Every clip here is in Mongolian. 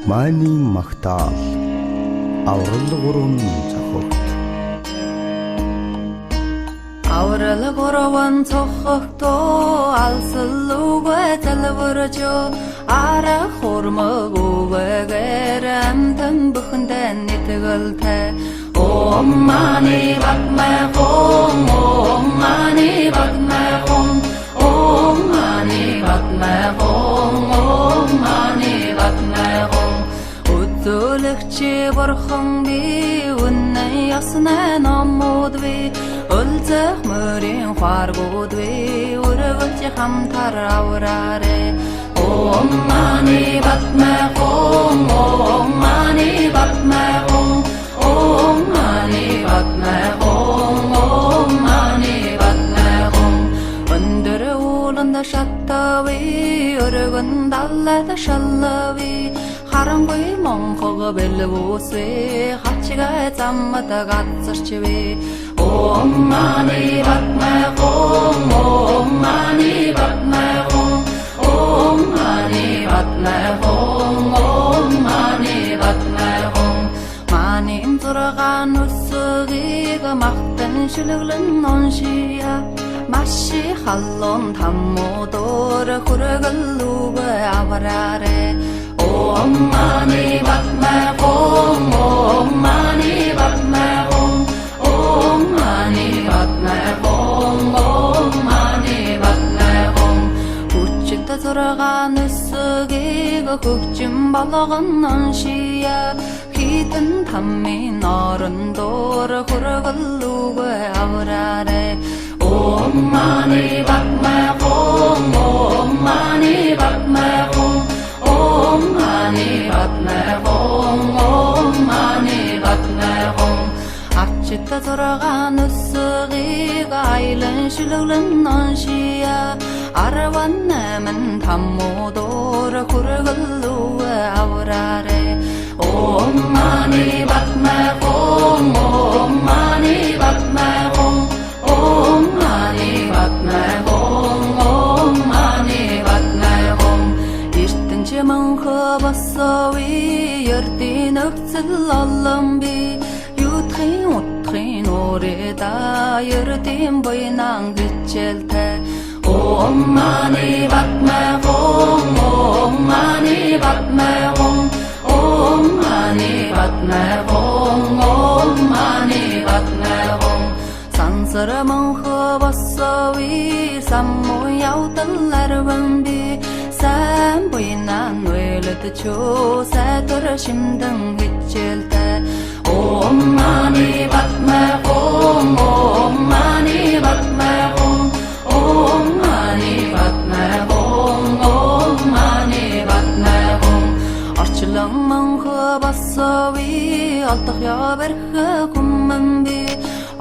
Маний магтаал аврал гурван цохогт аврал гурван цохогтоо алсалуугүй залбирчо ара хурмагүйгээр амтан бүхэндээ нэтгэлтэй Om mani padme hum Om mani padme hum Om mani padme hum Om mani padme hum Үзүүлэгчи бурхан би үнэн яснаа номууд би өлзөх мөрийн хааргууд би өргөлж хамтар авраарэ Om mani padme hum Om mani padme hum Om mani padme hum Om mani padme hum Өндөр ууланда шаттави өргөн даллада шаллави харангүй монхог бэлвүсвэ хачгаа заммата гацарчвэ Om mani padme hum Om mani padme hum Om mani padme hum Om mani padme hum Манин зургаан үсгийг махтан шүлэглэн оншия Маши халлон таммуудор хүргэлүүгээ авраарэ Om mani padme hum Om mani padme hum Om mani padme hum Om mani padme hum Хүчтэй зургаан үсгийг хөгжим болгон оншия Хитэн таммин орондоор хүргэлүүгээ авраарэ Om mani padme hum Om mani padme hum Om mani padme hum Om mani padme hum Ачта зургаан үсгийг айлан шүлэглэн оншия 18 таммуудоор хүргэлүүгээ авраарэ Om mani padme hum Om mani padme hum Om mani padme hum Om mani padme hum Эртэнч мөнхө басови ердийн өгцөл олон би Ютхин утхин уреда ердийн буйнан гिचэлтэй Om mani padme hum Om mani padme hum Om mani padme hum Om mani padme hum Сансар мөнхө басови самму явдаларван би Сайн буйнан нүэлэд чөө сайтар шимдэн гिचэлтэй Om mani padme hum Om mani padme hum Om mani padme hum Om mani padme hum Орчлон мөнхө басови олдох яварх хүмэн би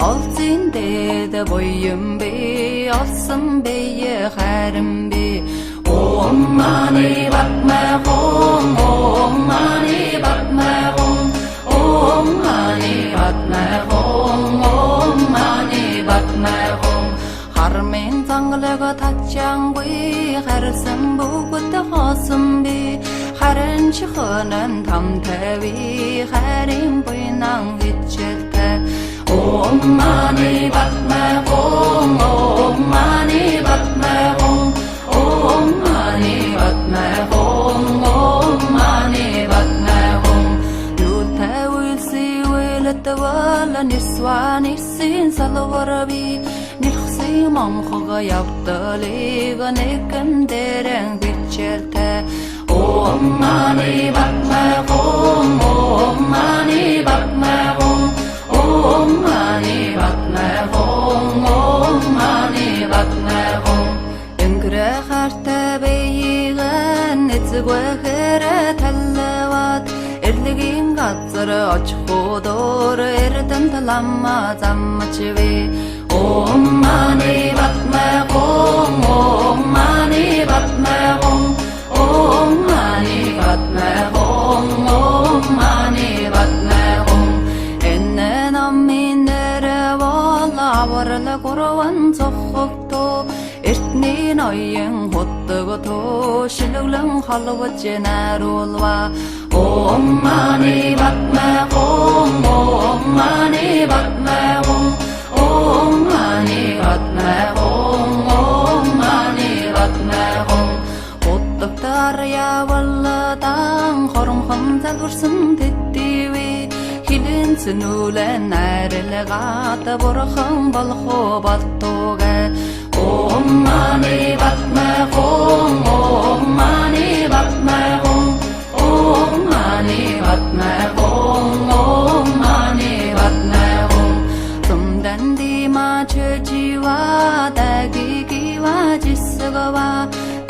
Олзин дэд буйм би олсон бие хайрам би Om mani padme hum Om mani padme hum Om mani padme hum Om mani padme hum Хармын зангалага татчангүй харсан бүгд хоосон би харин чихэнэн тамтэви харин буйнан гिचэлтэй Om mani padme hum Om mani padme hum Om mani padme hum Om mani padme hum Юутай үйлси үйлэтвала нисвани син салварби Нэрхси монхог явдалыг нэгэн дээрэн гिचэлтэй Om mani padme hum Om mani padme hum Om mani padme hum Om mani padme hum Энгэрэ хартай бэйгэн эцэгвэхэр таллават Эрлэгийн газар очихудор эрдэн таламма заммачвэ Om mani padme hum Om mani padme hum Om mani padme hum Om mani padme hum Энэ намын нэрэ бол аврал гурван цохогтоо эртний ноён Ayang hotgo to shiluglang halwat jenarulwa Om mani padme hum Om mani padme hum Om mani padme hum Om mani padme hum Hotdoktar ya walladang Horum khamzal vursun tittiwi Hilin sunulen ayrılgata Burkham balkho baltoga Om mani padme hum Om mani padme hum Om mani padme hum Om mani padme hum Tumdan di ma chöjiwa Dagigiwa jisgawa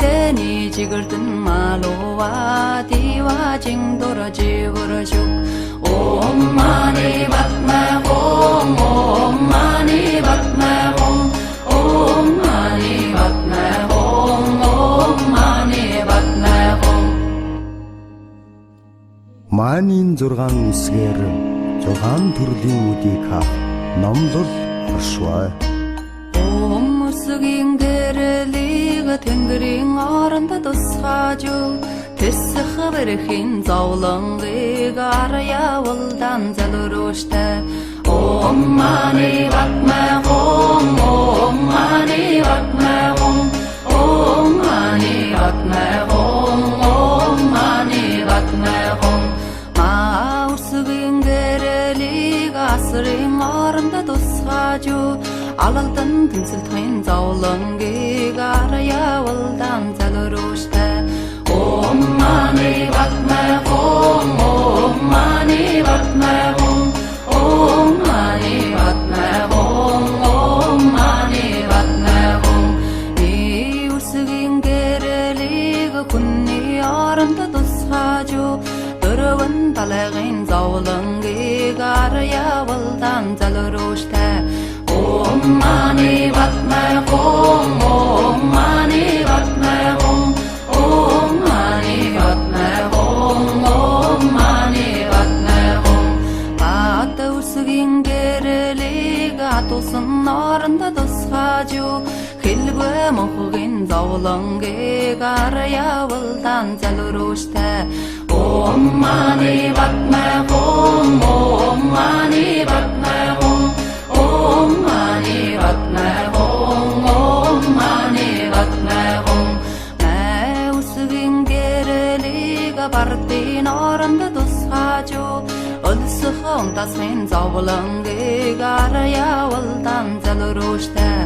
Teni jigirtin malowa Diwa jingdora jigurashuk Om mani padme hum Om mani padme hum Om mani padme hum Om mani padme hum Маанийн 6 үсгээр 6 төрлийн үдийг хаах номлол оршваа. Om usgin gerelig тэнгэрийн оронд тусгаажу Тэсэх бэрхийн зовлонгийг арьявалдан залрууштай Om mani padme hum Om mani padme hum Om mani padme hum Om mani padme hum Ma usgin gerelig асрын оронд тусгаажу Алалдан тэнцэлтхэн зовлонгийг арьявалдан залрууштай Om mani padme hum Om mani padme hum Om mani padme hum Om mani padme hum И усгин гэрэлиг хүнний оронд тусгаажу Дөрвөн талгын зовлонгийг арьявалдан залрууштай Om mani padme hum Om mani padme hum Om mani padme hum Om mani padme hum Бат усгин гэрэлиг атусан оронд тусгаажу Хэлгүй мохгийн зовлонгийг арьявалдан залрууштай Om mani padme hum Om mani padme hum Om mani padme hum Om mani padme hum Мэ усгин гэрэлиг бардын оронд тусгаажу Өлсөх унтасгын зовлонгийг арьявалдан залрууштай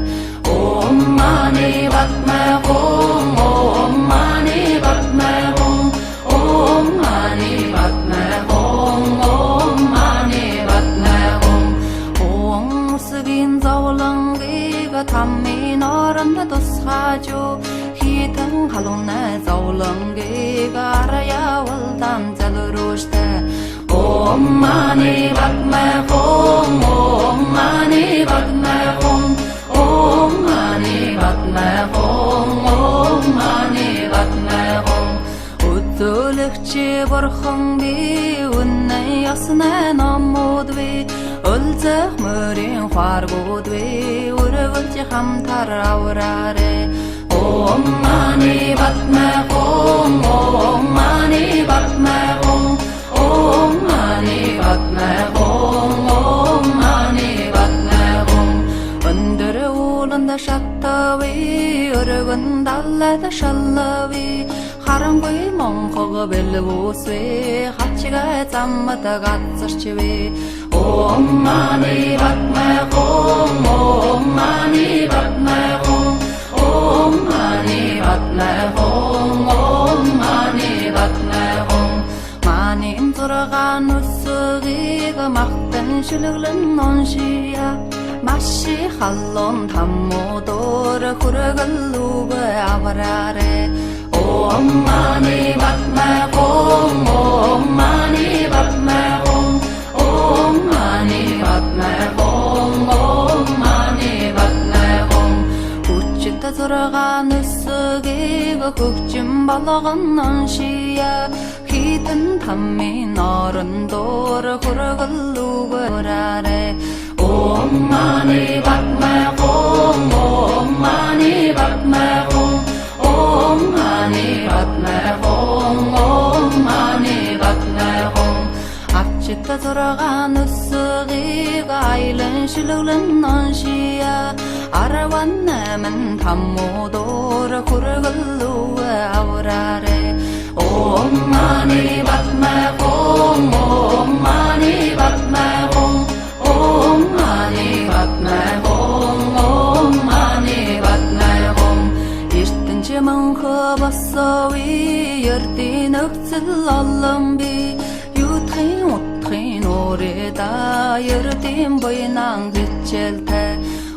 Om mani padme hum Om mani padme hum Om mani padme hum Om mani padme hum Om usgin zovlonгийг таммын оронд тусгаажу Хитэн халуунай зовлонгийг арьявалдан залрууштай Om mani padme hum Om mani padme hum Om mani padme hum Om mani padme hum Өдөлөгчи бурхан би үнэн яснаа номууд би Өлзөх мөрийн хваргууд би Өрөвөлж хамтар авраарэ Om mani padme hum Om mani padme hum Om mani padme hum Om mani padme hum Өндөр ууланд шаттави Өргөн даллад шаллави Харангүй монхог бэлгүүсвэ Хачгаа заммад газарчвэ Om mani padme hum Om mani padme hum Om mani padme hum Om mani padme hum Манин 6 үсгийг махтан шүлглэн оншия Маши халлон таммуудор хүргэлүүг авраарэ Om mani padme hum Om mani padme hum Om mani padme hum Om mani padme hum Хүчит 6 үсгийг хөгжим болгон оншия Хитэн таммын орондор хүргэлүүг авраарэ Om mani padme hum Om mani padme hum зургаан өссөгийг айлан шилүүлэн ноншия араван наман таммуудор хүргэлүү аврааре Om mani padme hum Om mani padme hum Om mani padme hum Om mani padme hum Эртэнче мөнхө бассови ердийн өгцөл олон би Ютхин утхин уреда ердийн буйнан хичээлтэй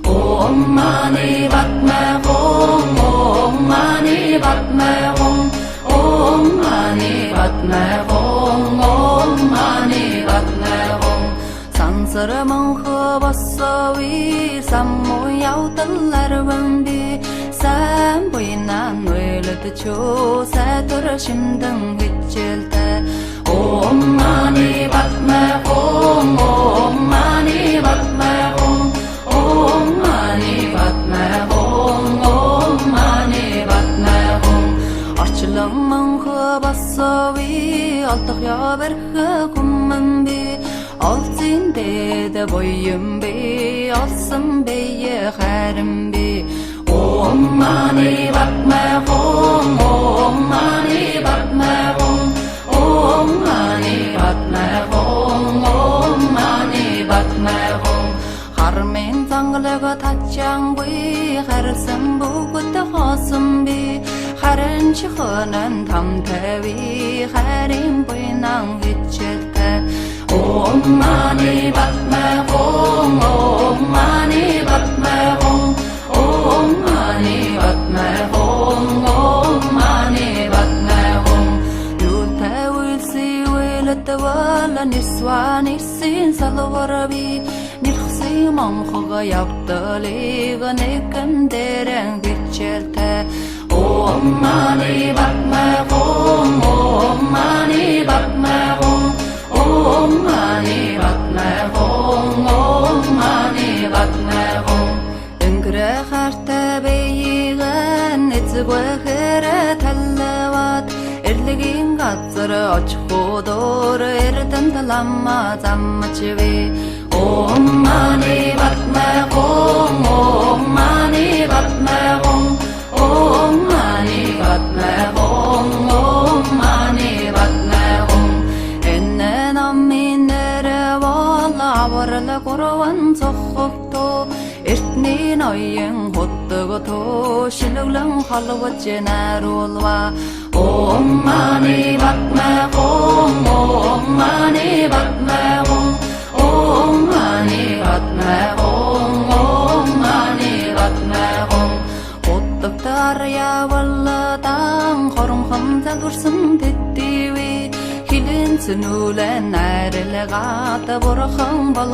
Om mani padme hum Om mani padme hum Om mani padme hum Om mani padme hum Сансар мөнхө бассови самму явдаларван би Сайн буйнан уйлдчөө сайтар шимдэн хичээлтэй Om mani padme hum Om mani padme hum Om mani padme hum Om mani padme hum Орчлон мөнхө бассови олдох яварх хүмэн би Олзин дэд буйм би олсон бие харин би Om mani padme hum Om mani padme hum Om mani padme hum Om mani padme hum Хармын зангалаг татчангүй харсан бүгд хоосон би Харин ч хонон тамтави харин буйнан хичээлтэй Om mani padme hum Om mani padme hum Om mani padme hum Om mani padme hum Юутай үйлси үйлдвала нисван ирсэн салварби Нэрхсэн монхога явдалыг нэгэн дээрэн хичээлтэй Om mani padme hum Om mani padme hum Om mani padme hum Om mani padme hum Өнгөрө хартай бэйгэн эцгвэхэрэ таллават Эрлэгийн газар очихудор эрдэн таламма заммачви Om mani padme hum Om mani padme hum Om mani padme hum Om mani padme hum Enne namminere valla avarla korvan sokhokto Эртний ноён хөттөгөтө шилүүлэн халваж наруулва Om mani padme hum Om mani padme hum Om mani padme hum Om mani padme hum Хөттөгтөр явалдан хоромхон залгурсан тэдиви Хилэн цэнүүлэн найрлагат бурхан болох